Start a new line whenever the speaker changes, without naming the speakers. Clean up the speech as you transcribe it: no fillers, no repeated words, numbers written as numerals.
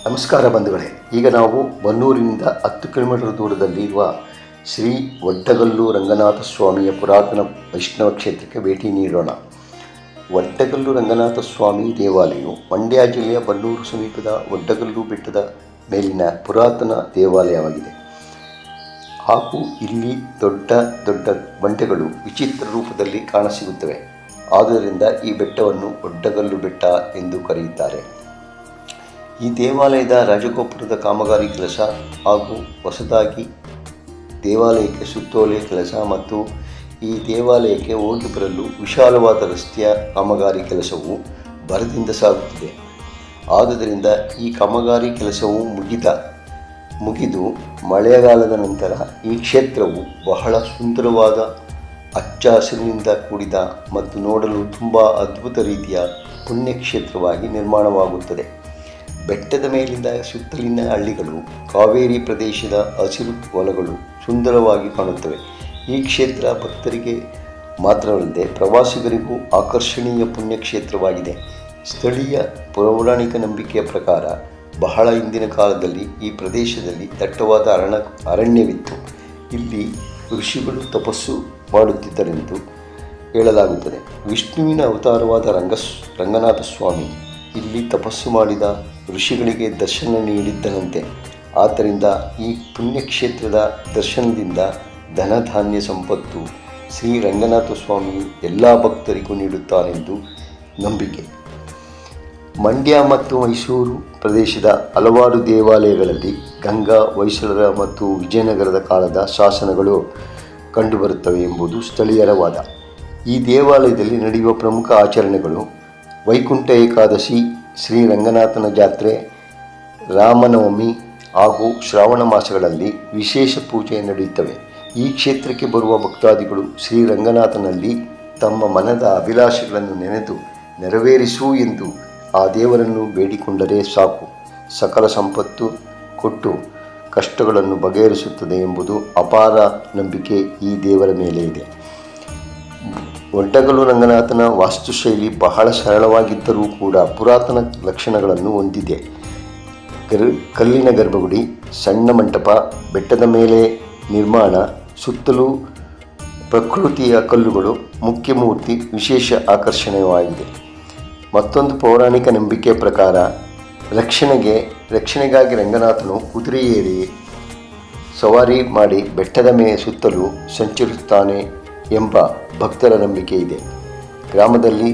ನಮಸ್ಕಾರ ಬಂಧುಗಳೇ. ಈಗ ನಾವು ಬನ್ನೂರಿನಿಂದ 10 ಕಿಲೋಮೀಟರ್ ದೂರದಲ್ಲಿ ಇರುವ ಶ್ರೀ ಒಡ್ಡಗಲ್ಲು ರಂಗನಾಥ ಸ್ವಾಮಿಯ ಪುರಾತನ ವೈಷ್ಣವ ಕ್ಷೇತ್ರಕ್ಕೆ ಭೇಟಿ ನೀಡೋಣ. ಒಡ್ಡಗಲ್ಲು ರಂಗನಾಥ ಸ್ವಾಮಿ ದೇವಾಲಯವು ಮಂಡ್ಯ ಜಿಲ್ಲೆಯ ಬನ್ನೂರು ಸಮೀಪದ ಒಡ್ಡಗಲ್ಲು ಬೆಟ್ಟದ ಮೇಲಿನ ಪುರಾತನ ದೇವಾಲಯವಾಗಿದೆ. ಹಾಗೂ ಇಲ್ಲಿ ದೊಡ್ಡ ದೊಡ್ಡ ಬಂಡೆಗಳು ವಿಚಿತ್ರ ರೂಪದಲ್ಲಿ ಕಾಣಸಿಗುತ್ತವೆ. ಆದ್ದರಿಂದ ಈ ಬೆಟ್ಟವನ್ನು ಒಡ್ಡಗಲ್ಲು ಬೆಟ್ಟ ಎಂದು ಕರೆಯುತ್ತಾರೆ. ಈ ದೇವಾಲಯದ ರಾಜಗೋಪುರದ ಕಾಮಗಾರಿ ಕೆಲಸ ಹಾಗೂ ಹೊಸದಾಗಿ ದೇವಾಲಯಕ್ಕೆ ಸುತ್ತೋಲೆ ಕೆಲಸ ಮತ್ತು ಈ ದೇವಾಲಯಕ್ಕೆ ಹೋಗಿ ಬರಲು ವಿಶಾಲವಾದ ರಸ್ತೆಯ ಕಾಮಗಾರಿ ಕೆಲಸವು ಭರದಿಂದ ಸಾಗುತ್ತಿದೆ. ಆದುದರಿಂದ ಈ ಕಾಮಗಾರಿ ಕೆಲಸವು ಮುಗಿದು ಮಳೆಗಾಲದ ನಂತರ ಈ ಕ್ಷೇತ್ರವು ಬಹಳ ಸುಂದರವಾದ ಹಚ್ಚ ಹಸಿರಿನಿಂದ ಕೂಡಿದ ಮತ್ತು ನೋಡಲು ತುಂಬ ಅದ್ಭುತ ರೀತಿಯ ಪುಣ್ಯಕ್ಷೇತ್ರವಾಗಿ ನಿರ್ಮಾಣವಾಗುತ್ತದೆ. ಬೆಟ್ಟದ ಮೇಲಿಂದ ಸುತ್ತಲಿನ ಹಳ್ಳಿಗಳು, ಕಾವೇರಿ ಪ್ರದೇಶದ ಹಸಿರು ಹೊಲಗಳು ಸುಂದರವಾಗಿ ಕಾಣುತ್ತವೆ. ಈ ಕ್ಷೇತ್ರ ಭಕ್ತರಿಗೆ ಮಾತ್ರವಲ್ಲದೆ ಪ್ರವಾಸಿಗರಿಗೂ ಆಕರ್ಷಣೀಯ ಪುಣ್ಯಕ್ಷೇತ್ರವಾಗಿದೆ. ಸ್ಥಳೀಯ ಪೌರಾಣಿಕ ನಂಬಿಕೆಯ ಪ್ರಕಾರ ಬಹಳ ಹಿಂದಿನ ಕಾಲದಲ್ಲಿ ಈ ಪ್ರದೇಶದಲ್ಲಿ ದಟ್ಟವಾದ ಅರಣ್ಯವಿತ್ತು. ಇಲ್ಲಿ ಋಷಿಗಳು ತಪಸ್ಸು ಮಾಡುತ್ತಿದ್ದರೆಂದು ಹೇಳಲಾಗುತ್ತದೆ. ವಿಷ್ಣುವಿನ ಅವತಾರವಾದ ರಂಗನಾಥ ಸ್ವಾಮಿ ಇಲ್ಲಿ ತಪಸ್ಸು ಮಾಡಿದ ಋಷಿಗಳಿಗೆ ದರ್ಶನ ನೀಡಿದ್ದನಂತೆ. ಆದ್ದರಿಂದ ಈ ಪುಣ್ಯಕ್ಷೇತ್ರದ ದರ್ಶನದಿಂದ ಧನಧಾನ್ಯ ಸಂಪತ್ತು ಶ್ರೀ ರಂಗನಾಥ ಸ್ವಾಮಿಯು ಎಲ್ಲ ಭಕ್ತರಿಗೂ ನೀಡುತ್ತಾನೆಂದು ನಂಬಿಕೆ. ಮಂಡ್ಯ ಮತ್ತು ಮೈಸೂರು ಪ್ರದೇಶದ ಹಲವಾರು ದೇವಾಲಯಗಳಲ್ಲಿ ಗಂಗಾ, ಹೊಯ್ಸಳರ ಮತ್ತು ವಿಜಯನಗರದ ಕಾಲದ ಶಾಸನಗಳು ಕಂಡುಬರುತ್ತವೆ ಎಂಬುದು ಸ್ಥಳೀಯರ ವಾದ. ಈ ದೇವಾಲಯದಲ್ಲಿ ನಡೆಯುವ ಪ್ರಮುಖ ಆಚರಣೆಗಳು ವೈಕುಂಠ ಏಕಾದಶಿ, ಶ್ರೀ ರಂಗನಾಥನ ಜಾತ್ರೆ, ರಾಮನವಮಿ ಹಾಗೂ ಶ್ರಾವಣ ಮಾಸಗಳಲ್ಲಿ ವಿಶೇಷ ಪೂಜೆ ನಡೆಯುತ್ತವೆ. ಈ ಕ್ಷೇತ್ರಕ್ಕೆ ಬರುವ ಭಕ್ತಾದಿಗಳು ಶ್ರೀ ರಂಗನಾಥನಲ್ಲಿ ತಮ್ಮ ಮನದ ಅಭಿಲಾಷೆಗಳನ್ನು ನೆನೆದು ನೆರವೇರಿಸು ಎಂದು ಆ ದೇವರನ್ನು ಬೇಡಿಕೊಂಡರೆ ಸಾಕು, ಸಕಲ ಸಂಪತ್ತು ಕೊಟ್ಟು ಕಷ್ಟಗಳನ್ನು ಬಗೆಹರಿಸುತ್ತದೆ ಎಂಬುದು ಅಪಾರ ನಂಬಿಕೆ ಈ ದೇವರ ಮೇಲೆ ಇದೆ. ಒಡ್ಡಗಲ್ಲು ರಂಗನಾಥನ ವಾಸ್ತುಶೈಲಿ ಬಹಳ ಸರಳವಾಗಿದ್ದರೂ ಕೂಡ ಪುರಾತನ ಲಕ್ಷಣಗಳನ್ನು ಹೊಂದಿದೆ. ಕಲ್ಲಿನ ಗರ್ಭಗುಡಿ, ಸಣ್ಣ ಮಂಟಪ, ಬೆಟ್ಟದ ಮೇಲೆ ನಿರ್ಮಾಣ, ಸುತ್ತಲೂ ಪ್ರಕೃತಿಯ ಕಲ್ಲುಗಳು, ಮುಖ್ಯ ಮೂರ್ತಿ ವಿಶೇಷ ಆಕರ್ಷಣೀಯವಾಗಿದೆ. ಮತ್ತೊಂದು ಪೌರಾಣಿಕ ನಂಬಿಕೆಯ ಪ್ರಕಾರ ರಕ್ಷಣೆಗಾಗಿ ರಂಗನಾಥನು ಕುದುರೆ ಏರಿ ಸವಾರಿ ಮಾಡಿ ಬೆಟ್ಟದ ಸುತ್ತಲೂ ಸಂಚರಿಸುತ್ತಾನೆ ಎಂಬ ಭಕ್ತರ ನಂಬಿಕೆ ಇದೆ. ಗ್ರಾಮದಲ್ಲಿ